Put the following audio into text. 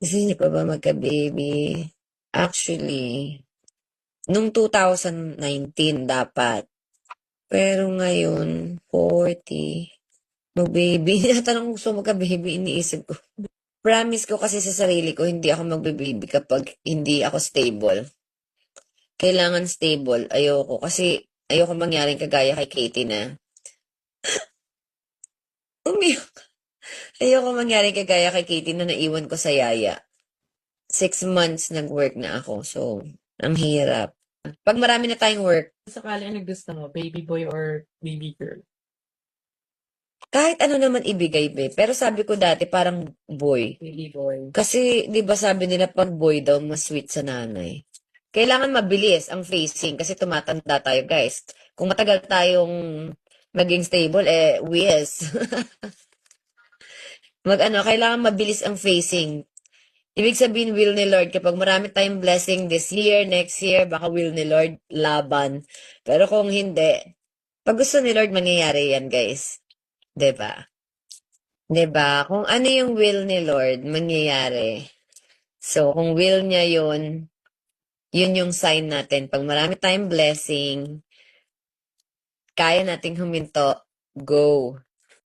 Gusto niyo pa ba magka-baby? Actually, nung 2019 dapat. Pero ngayon, 40, mag-baby. Tinatanong kung gusto magka-baby, iniisip ko. Promise ko kasi sa sarili ko, hindi ako magbe-baby kapag hindi ako stable. Kailangan stable. Ayoko. Kasi ayoko mangyaring kagaya kay Katie na umiyak. Ayoko mangyaring kagaya kay Katie na naiwan ko sa yaya. 6 months nag-work na ako. So, ang hirap. Pag marami na tayong work, Sakali ano gusto mo, baby boy or baby girl? kahit ano naman ibigay, be. Pero sabi ko dati, parang boy. Baby boy. Kasi, di ba sabi nila pag boy daw, mas sweet sa nanay. Kailangan mabilis ang facing kasi tumatanda tayo, guys. Kung matagal tayong maging stable, yes. Kailangan mabilis ang facing. Ibig sabihin, will ni Lord, kapag marami tayong blessing this year, next year, baka will ni Lord laban. Pero kung hindi, pag gusto ni Lord, mangyayari yan, guys. 'Di ba? 'Di ba? Kung ano yung will ni Lord, mangyayari. So, kung will niya yun, yun yung sign natin. Pag marami tayong blessing, kaya nating huminto, go.